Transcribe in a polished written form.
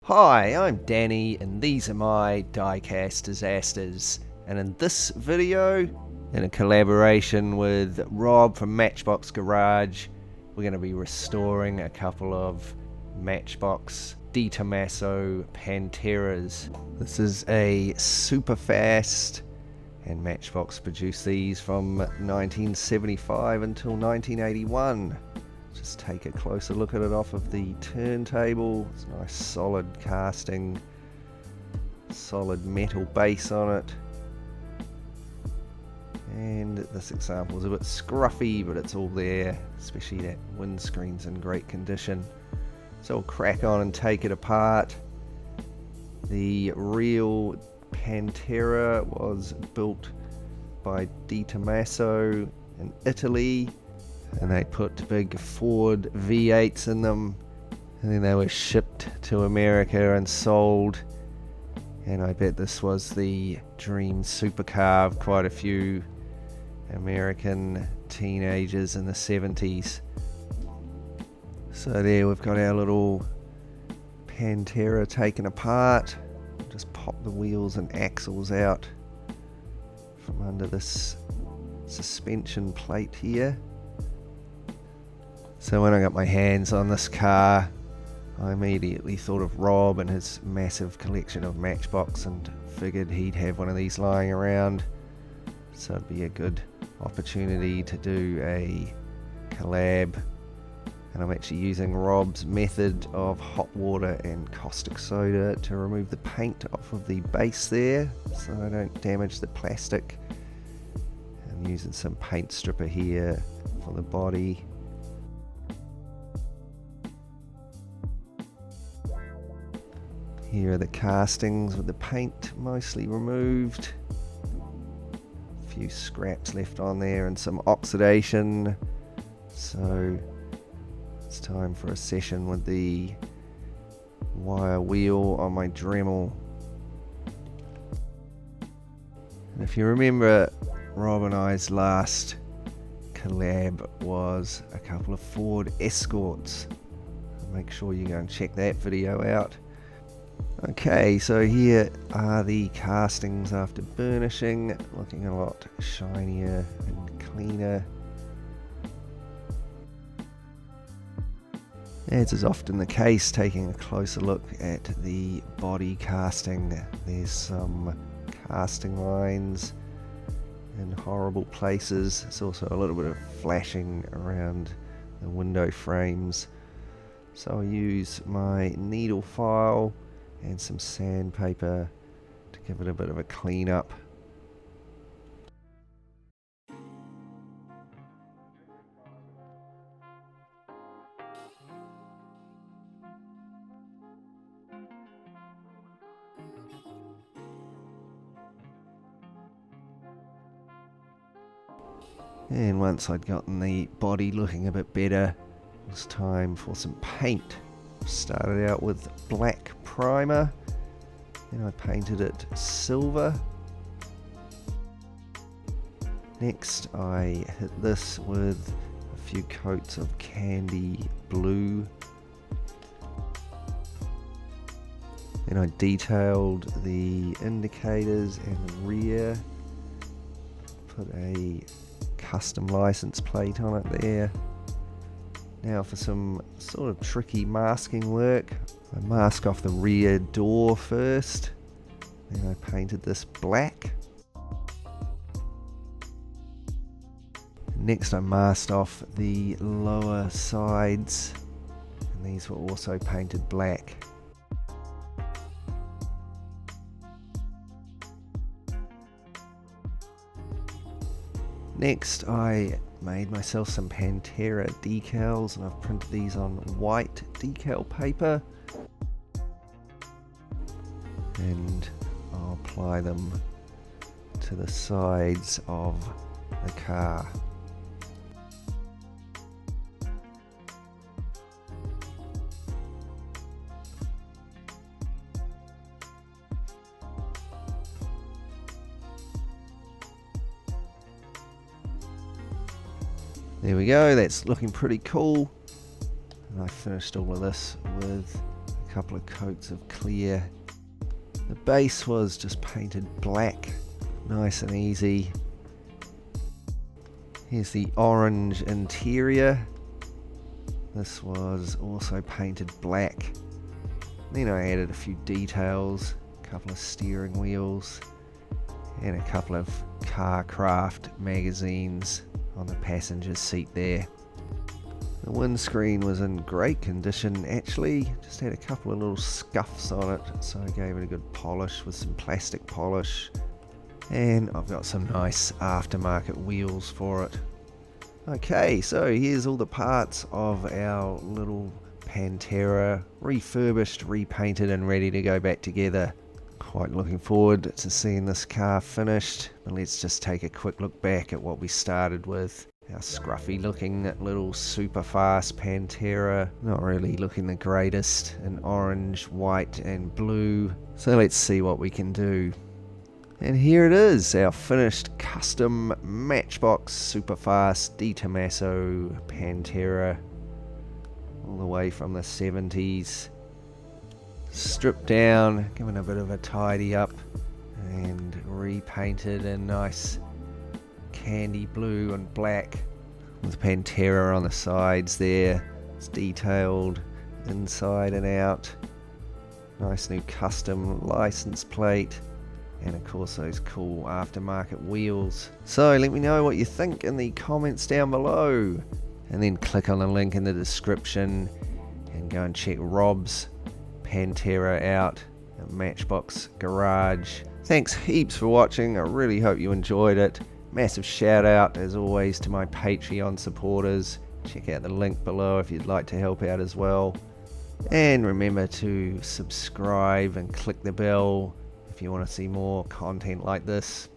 Hi, I'm Danny and these are my Diecast Disasters, and in this video, in a collaboration with Rob from Matchbox Garage, we're going to be restoring a couple of Matchbox Tomaso Panteras. This is a Superfast, and Matchbox produced these from 1975 until 1981. Just take a closer look at it off of the turntable. It's a nice solid casting, solid metal base on it. And this example is a bit scruffy, but it's all there, especially that windscreen's in great condition. So we'll crack on and take it apart. The real Pantera was built by Tomaso in Italy, and they put big Ford V8s in them, and then they were shipped to America and sold. And I bet this was the dream supercar of quite a few American teenagers in the 70s. So there we've got our little Pantera taken apart. Just pop the wheels and axles out from under this suspension plate here. So when I got my hands on this car, I immediately thought of Rob and his massive collection of Matchbox and figured he'd have one of these lying around. So it'd be a good opportunity to do a collab. And I'm actually using Rob's method of hot water and caustic soda to remove the paint off of the base there, so I don't damage the plastic. I'm using some paint stripper here for the body. Here are the castings with the paint mostly removed. A few scraps left on there and some oxidation. So it's time for a session with the wire wheel on my Dremel. And if you remember, Rob and I's last collab was a couple of Ford Escorts. Make sure you go and check that video out. Okay, so here are the castings after burnishing, looking a lot shinier and cleaner. As is often the case, taking a closer look at the body casting, there's some casting lines in horrible places. There's also a little bit of flashing around the window frames. So I'll use my needle file and some sandpaper to give it a bit of a clean up. And once I'd gotten the body looking a bit better, it was time for some paint. Started out with black primer, and I painted it silver. Next I hit this with a few coats of candy blue. Then I detailed the indicators and the rear. Put a custom license plate on it there. Now for some sort of tricky masking work, I mask off the rear door first, then I painted this black. Next I masked off the lower sides, and these were also painted black. Next I made myself some Pantera decals, and I've printed these on white decal paper, and I'll apply them to the sides of the car. There we go, that's looking pretty cool. And I finished all of this with a couple of coats of clear. The base was just painted black, nice and easy. Here's the orange interior. This was also painted black. Then I added a few details, a couple of steering wheels, and a couple of Carcraft magazines on the passenger seat there. The windscreen was in great condition actually, just had a couple of little scuffs on it, so I gave it a good polish with some plastic polish. And I've got some nice aftermarket wheels for it. Okay, so here's all the parts of our little Pantera, refurbished, repainted and ready to go back together. Quite looking forward to seeing this car finished. But let's just take a quick look back at what we started with. Our scruffy looking little Superfast Pantera, not really looking the greatest in orange, white and blue. So let's see what we can do. And here it is, our finished custom Matchbox Superfast Tomaso Pantera, all the way from the 70s. Stripped down, given a bit of a tidy up, and repainted in nice candy blue and black with Pantera on the sides there. It's detailed inside and out. Nice new custom license plate. And of course those cool aftermarket wheels. So let me know what you think in the comments down below. And then click on the link in the description and go and check Rob's Pantera out at Matchbox Garage. Thanks heaps for watching. I really hope you enjoyed it. Massive shout out as always to my Patreon supporters. Check out the link below if you'd like to help out as well. And remember to subscribe and click the bell if you want to see more content like this.